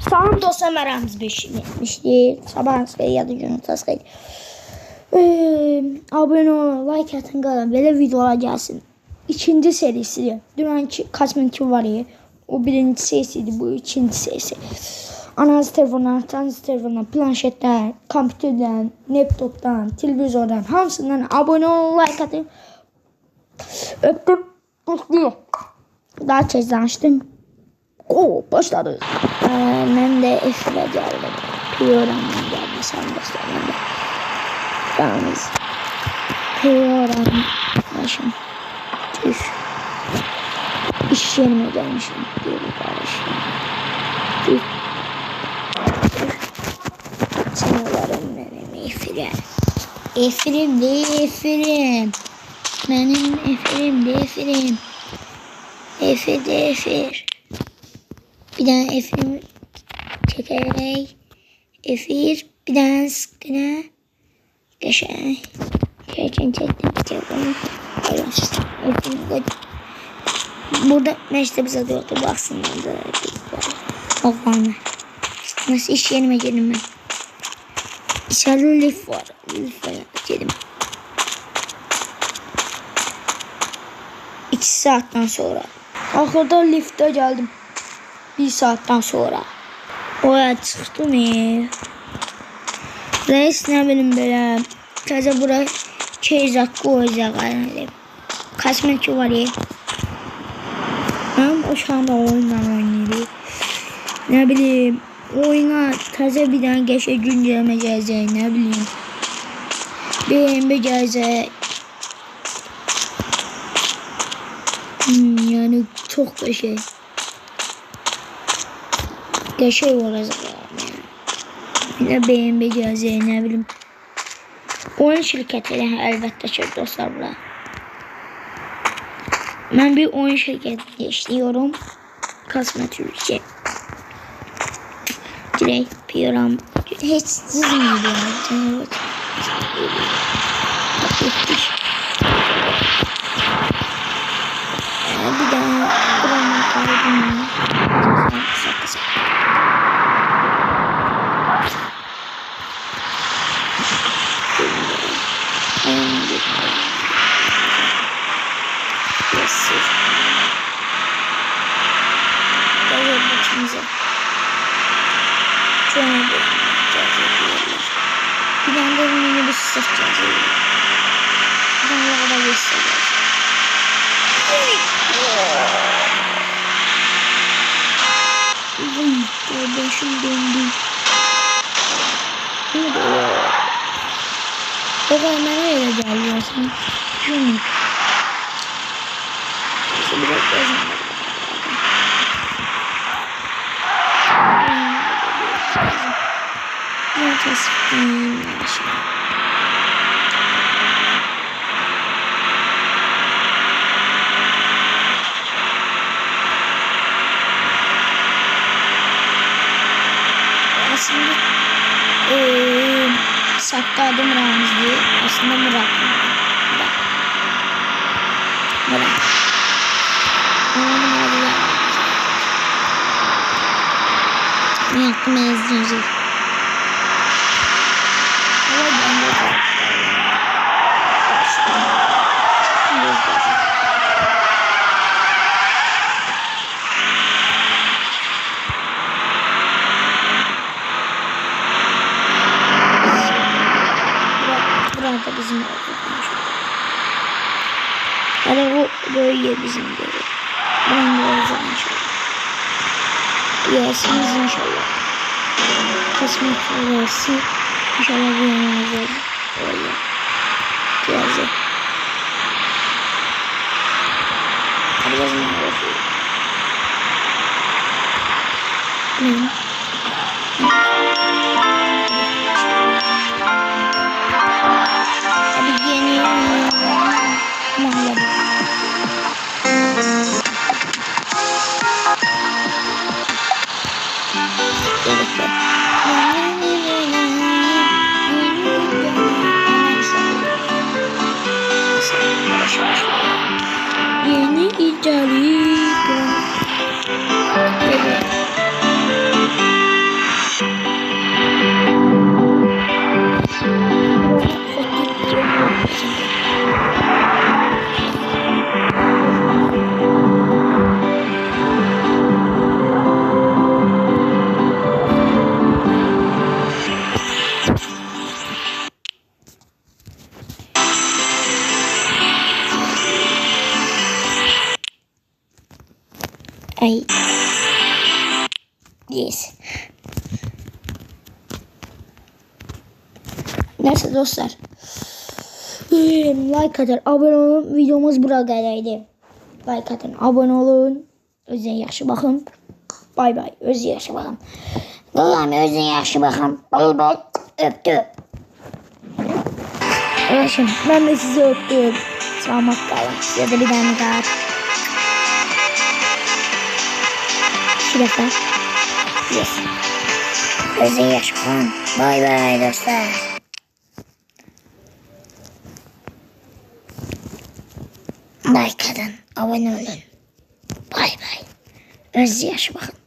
Salam dostlar, məramız 570'dir. Sabahınız xeyir, ya da gününüz xeyir. Abone olun, like atın, qalın. Belə videolar gəlsin. İkinci serisidir. Dünənki Kasmenki var ya. O birinci serisiydi, bu ikinci serisi. Ananızı telefondan, atanızı telefondan, planşetdən, kompüterdən, laptopdan, televizordan, hamısından abone olun, like atın. Öptüm. Daha tez danışdım. Başladı. Mən də F-ə gəldim. Piyyoramdan gəldim. Sən dostlarım da. Yalnız Piyyoram başım. Tüf. İş yerime gelmişim. Geri barışım. Tüf. Sınırlarım benim F-'e. F-'im de F-'im. Benim F-'im de F-'im. F de F'. Bir tane F'imi çekerek F1, bir tane sıkına geçen çektim telefonu paylaştım. Burada mektebimize doğru baksınlar da Allah'ım. Nasıl iş yerime geldim ben. İçeride lif var. Lif var dedim. 2 saatten sonra. Ahırda lifte geldim. 1 saatten sonra. Oraya çıktım ya. Reis ne bileyim böyle. Taze buraya keyzak koyacak. Kaç metre var ya. Ben o şu anda oynuyorum. Ne bileyim. Oyuna taze bir tane geçe güncelleme gelecek. Ne bileyim. BMB gelecek. Yani çok bir şey. Şey olacak yani. Yine BMB cihazı ne bileyim. Oyun şirketleri elbette çok dostlar bura. Ben bir oyun şirketinde işliyorum. Kasma Türkiye. Direkt Piyyoram. Hiç sızmıyordu yani. Bir daha buranın kaybını. Bir anda yeni bir sırt yazıyor. Ben da gösteriyorum. Başım döndü. Baba nereye geliyorsun? Şunu. Biraz yazın. Aslında sakta adı Murat'ımız değil. Aslında Murat. Ne yaptım ezdirecek. Burada bizim olacakmış. Hele bu bölge bizim böyle. Ben de olacak inşallah. Yersiniz inşallah. Kesmek orası. İnşallah bir yana yazar. Oraya. Yazı. Hadi yazın oraya. Hadi yeni mahalle. Yeni içerik. Yes. Neyse dostlar. Like atın, abone olun. Videomuz burada kadarıydı. Like atın, abone olun. Özünüze yaxşı bakın. Bay bay. Özünüze yaxşı bakın. Dostlarım, özünüze yaxşı bakın. Bay bay. Öptüm. Arkadaşım, ben de sizi öptüm. Selamat kalın. Size de bir tane daha. İki defa. Yes. Özünüze yaxşı bakın. Bay bay dostlar. Like atın, abone olun. Bay bay. Özünüze yaxşı bakın.